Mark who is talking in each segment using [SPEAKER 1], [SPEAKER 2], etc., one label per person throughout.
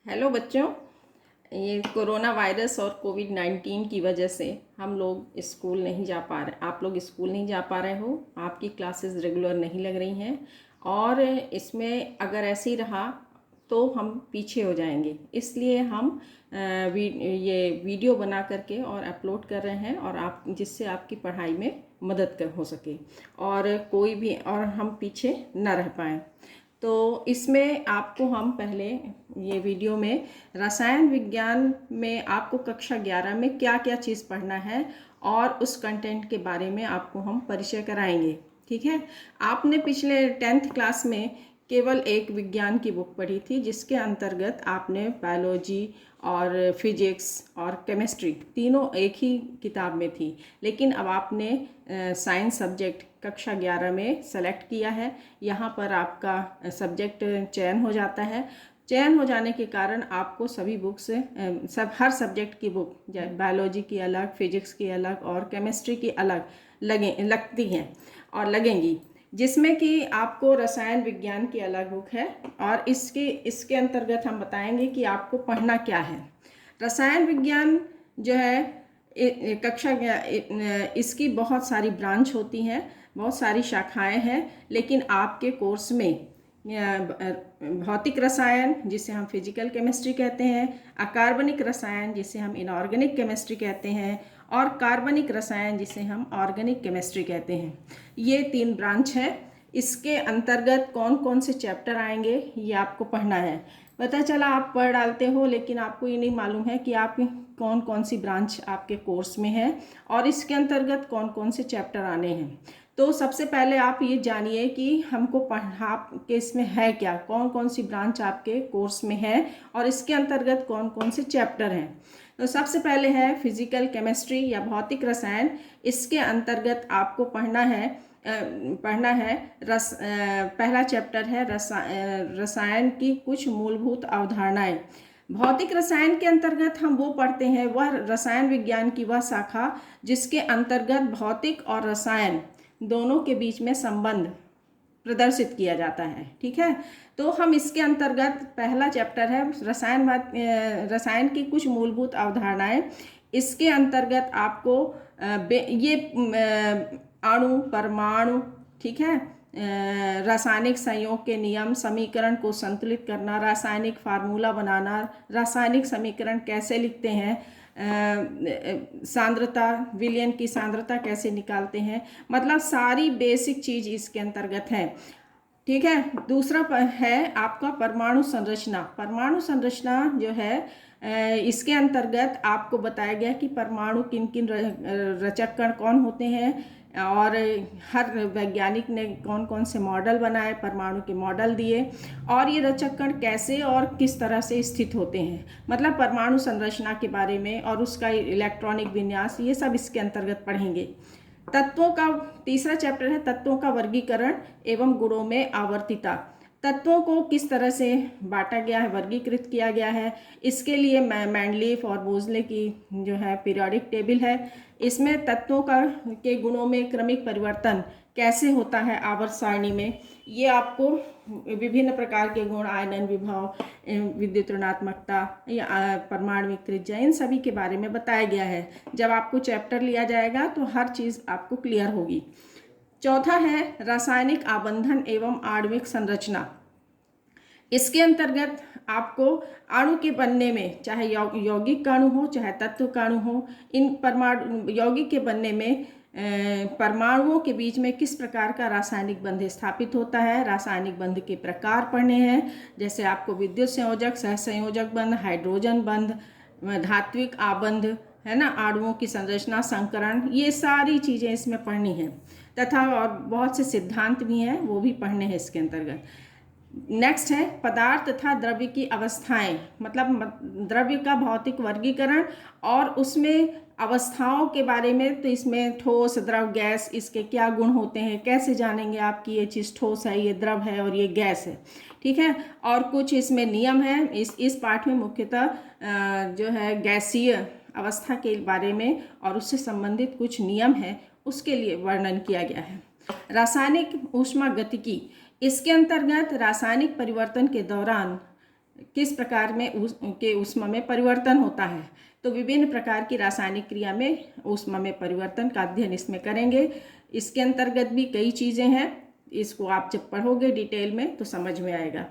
[SPEAKER 1] Hello बच्चों। ये corona virus और कोविड-19 की वजह से हम लोग स्कूल नहीं जा पा रहे, आप लोग स्कूल नहीं जा पा रहे हो, आपकी क्लासेस रेगुलर नहीं लग रही हैं और इसमें अगर ऐसे ही रहा तो हम पीछे हो जाएंगे। इसलिए हम ये वीडियो बना करके और अपलोड कर रहे हैं और आप जिससे आपकी पढ़ाई में मदद कर हो सके और कोई भी और हम पीछे न रह पाएँ। तो इसमें आपको हम पहले ये वीडियो में रसायन विज्ञान में आपको कक्षा 11 में क्या क्या चीज़ पढ़ना है और उस कंटेंट के बारे में आपको हम परिचय कराएंगे। ठीक है, आपने पिछले 10th क्लास में केवल एक विज्ञान की बुक पढ़ी थी जिसके अंतर्गत आपने बायोलॉजी और फिजिक्स और केमिस्ट्री तीनों एक ही किताब में थी, लेकिन अब आपने साइंस सब्जेक्ट कक्षा 11 में सेलेक्ट किया है। यहाँ पर आपका सब्जेक्ट चयन हो जाता है। चयन हो जाने के कारण आपको सभी बुक्स हर सब्जेक्ट की बुक बायोलॉजी की अलग, फिजिक्स की अलग और केमिस्ट्री की अलग लगती हैं और लगेंगी, जिसमें कि आपको रसायन विज्ञान की अलग बुक है और इसके अंतर्गत हम बताएंगे कि आपको पढ़ना क्या है। रसायन विज्ञान जो है कक्षा इसकी बहुत सारी ब्रांच होती हैं, बहुत सारी शाखाएं हैं, लेकिन आपके कोर्स में भौतिक रसायन जिसे हम फिजिकल केमिस्ट्री कहते हैं, अकार्बनिक रसायन जिसे हम इनऑर्गेनिक केमिस्ट्री कहते हैं और कार्बनिक रसायन जिसे हम ऑर्गेनिक केमिस्ट्री कहते हैं। ये 3 ब्रांच है। इसके अंतर्गत कौन कौन से चैप्टर आएंगे ये आपको पढ़ना है। पता चला आप पढ़ डालते हो लेकिन आपको ये नहीं मालूम है कि आप कौन कौन सी ब्रांच आपके कोर्स में है और इसके अंतर्गत कौन कौन से चैप्टर आने हैं। तो सबसे पहले आप ये जानिए कि हमको आपके इसमें है क्या, कौन कौन सी ब्रांच आपके कोर्स में है और इसके अंतर्गत कौन कौन से चैप्टर हैं। तो सबसे पहले है फिजिकल केमिस्ट्री या भौतिक रसायन। इसके अंतर्गत आपको पढ़ना है पहला चैप्टर है रसायन की कुछ मूलभूत अवधारणाएं। भौतिक रसायन के अंतर्गत हम वो पढ़ते हैं, वह रसायन विज्ञान की वह शाखा जिसके अंतर्गत भौतिक और रसायन दोनों के बीच में संबंध प्रदर्शित किया जाता है। ठीक है, तो हम इसके अंतर्गत पहला चैप्टर है रसायन की कुछ मूलभूत अवधारणाएं। इसके अंतर्गत आपको ये अणु, परमाणु, ठीक है, रासायनिक संयोग के नियम, समीकरण को संतुलित करना, रासायनिक फार्मूला बनाना, रासायनिक समीकरण कैसे लिखते हैं, सांद्रता, विलयन की सांद्रता कैसे निकालते हैं, मतलब सारी बेसिक चीज़ इसके अंतर्गत है। ठीक है, दूसरा है आपका परमाणु संरचना। परमाणु संरचना जो है इसके अंतर्गत आपको बताया गया कि परमाणु किन किन रचक कण कौन होते हैं और हर वैज्ञानिक ने कौन कौन से मॉडल बनाए, परमाणु के मॉडल दिए और ये रचक कण कैसे और किस तरह से स्थित होते हैं, मतलब परमाणु संरचना के बारे में और उसका इलेक्ट्रॉनिक विन्यास, ये सब इसके अंतर्गत पढ़ेंगे। तत्वों का तीसरा चैप्टर है तत्वों का वर्गीकरण एवं गुणों में आवर्तिता। तत्वों को किस तरह से बांटा गया है, वर्गीकृत किया गया है, इसके लिए मैंडलीफ और मोजले की जो है पीरियोडिक टेबल है। इसमें तत्वों के गुणों में क्रमिक परिवर्तन कैसे होता है आवर्त सारणी में, ये आपको विभिन्न प्रकार के गुण, आयनन विभव, विद्युत ऋणात्मकता या परमाणुविक त्रिज्या, इन सभी के बारे में बताया गया है। जब आपको चैप्टर लिया जाएगा तो हर चीज़ आपको क्लियर होगी। चौथा है रासायनिक आबंधन एवं आणविक संरचना। इसके अंतर्गत आपको अणु के बनने में, चाहे यौगिक अणु हो चाहे तत्व अणु हो, इन परमाणु यौगिक के बनने में परमाणुओं के बीच में किस प्रकार का रासायनिक बंध स्थापित होता है, रासायनिक बंध के प्रकार पढ़ने हैं। जैसे आपको विद्युत संयोजक, सहसंयोजक बंध, हाइड्रोजन बंध, धात्विक आबंध, है ना, अणुओं की संरचना, संकरण, ये सारी चीज़ें इसमें पढ़नी है तथा और बहुत से सिद्धांत भी हैं वो भी पढ़ने हैं इसके अंतर्गत। नेक्स्ट है पदार्थ तथा द्रव्य की अवस्थाएं, मतलब द्रव्य का भौतिक वर्गीकरण और उसमें अवस्थाओं के बारे में। तो इसमें ठोस, द्रव, गैस, इसके क्या गुण होते हैं, कैसे जानेंगे आप कि ये चीज़ ठोस है, ये द्रव है और ये गैस है। ठीक है, और कुछ इसमें नियम है। इस पाठ में मुख्यतः जो है गैसीय अवस्था के बारे में और उससे संबंधित कुछ नियम है उसके लिए वर्णन किया गया है। रासायनिक ऊष्मागतिकी, इसके अंतर्गत रासायनिक परिवर्तन के दौरान किस प्रकार में के ऊष्मा में परिवर्तन होता है। तो विभिन्न प्रकार की रासायनिक क्रिया में ऊष्मा में परिवर्तन का अध्ययन इसमें करेंगे। इसके अंतर्गत भी कई चीज़ें हैं, इसको आप जब पढ़ोगे डिटेल में तो समझ में आएगा।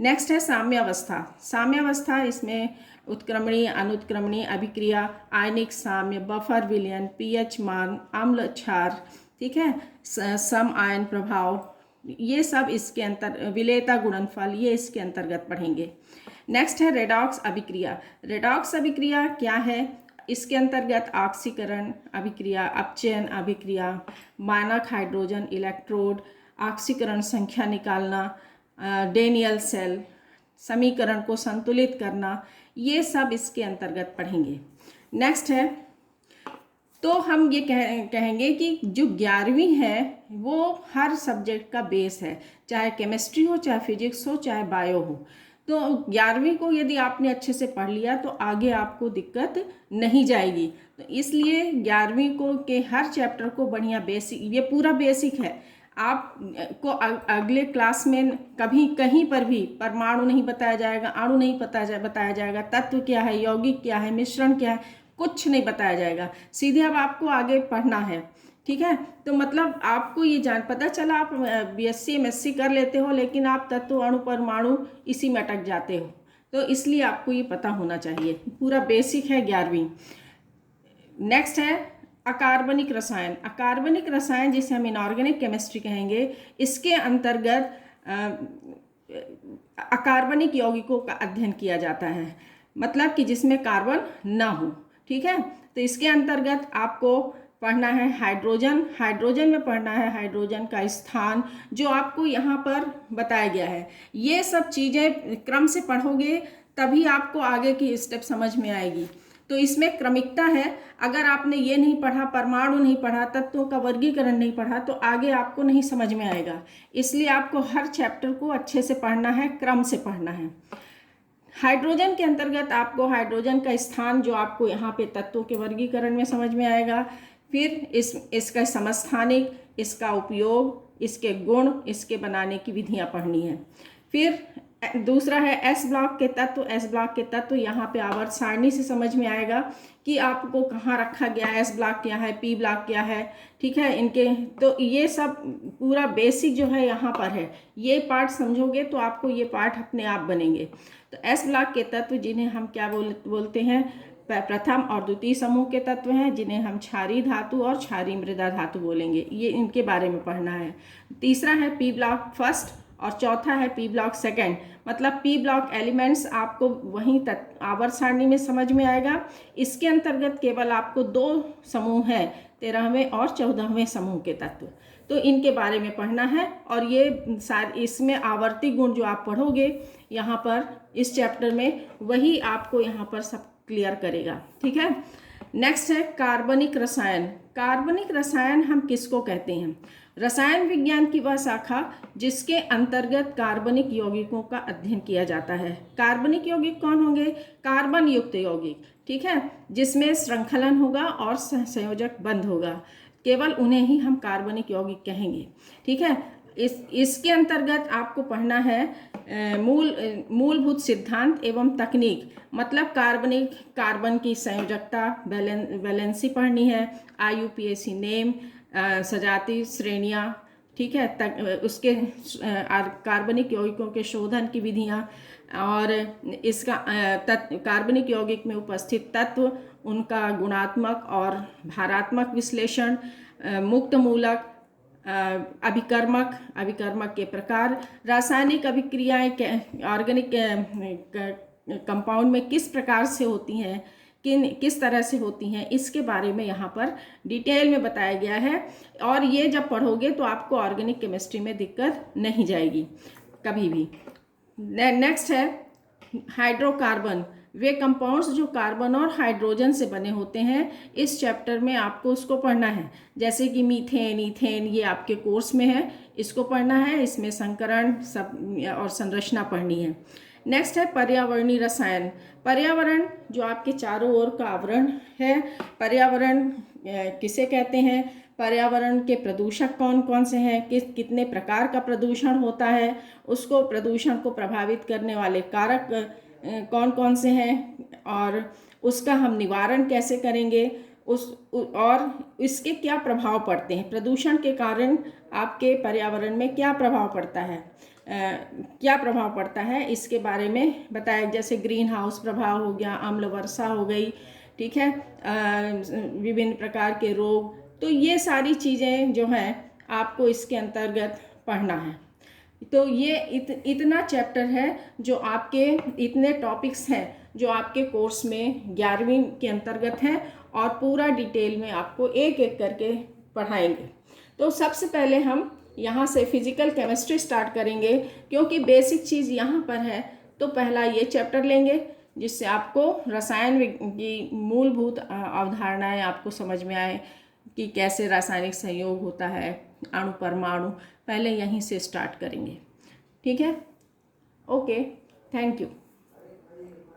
[SPEAKER 1] नेक्स्ट है साम्यावस्था। साम्यावस्था, इसमें उत्क्रमणीय, अनुत्क्रमणीय अभिक्रिया, आयनिक साम्य, बफर विलयन, पीएच मान, अम्ल क्षार, ठीक है, सम आयन प्रभाव, ये सब इसके विलेयता गुणनफल, ये इसके अंतर्गत पढ़ेंगे। नेक्स्ट है रेडॉक्स अभिक्रिया। रेडॉक्स अभिक्रिया क्या है? इसके अंतर्गत ऑक्सीकरण अभिक्रिया, अपचयन अभिक्रिया, मानक हाइड्रोजन इलेक्ट्रोड, ऑक्सीकरण संख्या निकालना, डेनियल सेल, समीकरण को संतुलित करना, ये सब इसके अंतर्गत पढ़ेंगे। नेक्स्ट है, तो हम ये कहेंगे कि जो 11वीं है वो हर सब्जेक्ट का बेस है, चाहे केमिस्ट्री हो, चाहे फिजिक्स हो, चाहे बायो हो। तो 11वीं को यदि आपने अच्छे से पढ़ लिया तो आगे आपको दिक्कत नहीं जाएगी। तो इसलिए 11वीं को के हर चैप्टर को बढ़िया बेसिक, ये पूरा बेसिक है। आपको अगले क्लास में कभी कहीं पर भी परमाणु नहीं बताया जाएगा, अणु नहीं बताया जाएगा, तत्व क्या है, यौगिक क्या है, मिश्रण क्या है, कुछ नहीं बताया जाएगा। सीधे अब आपको आगे पढ़ना है, ठीक है। तो मतलब आपको ये पता चला आप बीएससी एमएससी कर लेते हो, लेकिन आप तत्व, अणु, परमाणु इसी में अटक जाते हो। तो इसलिए आपको ये पता होना चाहिए, पूरा बेसिक है 11वीं। नेक्स्ट है अकार्बनिक रसायन। अकार्बनिक रसायन जिसे हम इनऑर्गेनिक केमिस्ट्री कहेंगे, इसके अंतर्गत अकार्बनिक यौगिकों का अध्ययन किया जाता है, मतलब कि जिसमें कार्बन ना हो, ठीक है। तो इसके अंतर्गत आपको पढ़ना है हाइड्रोजन। हाइड्रोजन में पढ़ना है हाइड्रोजन का स्थान, जो आपको यहाँ पर बताया गया है। ये सब चीज़ें क्रम से पढ़ोगे तभी आपको आगे की स्टेप समझ में आएगी। तो इसमें क्रमिकता है। अगर आपने ये नहीं पढ़ा, परमाणु नहीं पढ़ा, तत्वों का वर्गीकरण नहीं पढ़ा, तो आगे आपको नहीं समझ में आएगा। इसलिए आपको हर चैप्टर को अच्छे से पढ़ना है, क्रम से पढ़ना है। हाइड्रोजन के अंतर्गत आपको हाइड्रोजन का स्थान, जो आपको यहाँ पे तत्वों के वर्गीकरण में समझ में आएगा। फिर इसका समस्थानिक, इसका उपयोग, इसके गुण, इसके बनाने की विधियाँ पढ़नी है। फिर दूसरा है एस ब्लॉक के तत्व। एस ब्लॉक के तत्व यहाँ पे आवर्त सारणी से समझ में आएगा कि आपको कहाँ रखा गया है, एस ब्लॉक क्या है, पी ब्लॉक क्या है, ठीक है, इनके। तो ये सब पूरा बेसिक जो है यहाँ पर है। ये पार्ट समझोगे तो आपको ये पार्ट अपने आप बनेंगे। तो एस ब्लॉक के तत्व, जिन्हें हम क्या बोलते हैं, प्रथम और द्वितीय समूह के तत्व हैं, जिन्हें हम क्षारीय धातु और क्षारीय मृदा धातु बोलेंगे। ये इनके बारे में पढ़ना है। तीसरा है पी ब्लॉक फर्स्ट और चौथा है पी ब्लॉक सेकेंड। मतलब पी ब्लॉक एलिमेंट्स आपको वहीं आवर्त सारणी में समझ में आएगा। इसके अंतर्गत केवल आपको 2 समूह हैं, 13वें और 14वें समूह के तत्व, तो इनके बारे में पढ़ना है। और ये इसमें आवर्ती गुण जो आप पढ़ोगे यहाँ पर इस चैप्टर में, वही आपको यहाँ पर सब क्लियर करेगा, ठीक है। नेक्स्ट है कार्बनिक रसायन। कार्बनिक रसायन हम किसको कहते हैं? रसायन विज्ञान की वह शाखा जिसके अंतर्गत कार्बनिक यौगिकों का अध्ययन किया जाता है। कार्बनिक यौगिक कौन होंगे? कार्बन युक्त यौगिक, ठीक है, जिसमें श्रृंखलन होगा और संयोजक बंध होगा, केवल उन्हें ही हम कार्बनिक यौगिक कहेंगे, ठीक है। इसके अंतर्गत आपको पढ़ना है मूलभूत सिद्धांत एवं तकनीक। मतलब कार्बन की संयोजकता, वैलेंसी पढ़नी है, IUPAC नेम, सजातीय श्रेणियाँ, ठीक है, उसके कार्बनिक यौगिकों के शोधन की विधियाँ, और इसका कार्बनिक यौगिक में उपस्थित तत्व, उनका गुणात्मक और भारात्मक विश्लेषण, मुक्त मूलक, अभिकर्मक के प्रकार, रासायनिक अभिक्रियाएं ऑर्गेनिक कंपाउंड में किस प्रकार से होती हैं, किस तरह से होती हैं, इसके बारे में यहाँ पर डिटेल में बताया गया है। और ये जब पढ़ोगे तो आपको ऑर्गेनिक केमिस्ट्री में दिक्कत नहीं जाएगी कभी भी। नेक्स्ट है हाइड्रोकार्बन। वे कंपाउंड्स जो कार्बन और हाइड्रोजन से बने होते हैं, इस चैप्टर में आपको उसको पढ़ना है। जैसे कि मीथेन, ईथेन, ये आपके कोर्स में है, इसको पढ़ना है। इसमें संकरण सब और संरचना पढ़नी है। नेक्स्ट है पर्यावरणीय रसायन। पर्यावरण जो आपके चारों ओर का आवरण है। पर्यावरण किसे कहते हैं? पर्यावरण के प्रदूषक कौन कौन से हैं, कितने प्रकार का प्रदूषण होता है, उसको प्रदूषण को प्रभावित करने वाले कारक कौन कौन से हैं और उसका हम निवारण कैसे करेंगे, और इसके क्या प्रभाव पड़ते हैं, प्रदूषण के कारण आपके पर्यावरण में क्या प्रभाव पड़ता है, क्या प्रभाव पड़ता है, इसके बारे में बताया। जैसे ग्रीन हाउस प्रभाव हो गया, अम्ल वर्षा हो गई, ठीक है, विभिन्न प्रकार के रोग, तो ये सारी चीज़ें जो हैं आपको इसके अंतर्गत पढ़ना है। तो ये इतना चैप्टर है जो आपके, इतने टॉपिक्स हैं जो आपके कोर्स में 11वीं के अंतर्गत हैं और पूरा डिटेल में आपको एक एक करके पढ़ाएंगे। तो सबसे पहले हम यहाँ से फिजिकल केमिस्ट्री स्टार्ट करेंगे, क्योंकि बेसिक चीज़ यहाँ पर है। तो पहला ये चैप्टर लेंगे जिससे आपको रसायन की मूलभूत अवधारणाएं आपको समझ में आए कि कैसे रासायनिक संयोग होता है, अणु परमाणु, पहले यहीं से स्टार्ट करेंगे। ठीक है, ओके, थैंक यू।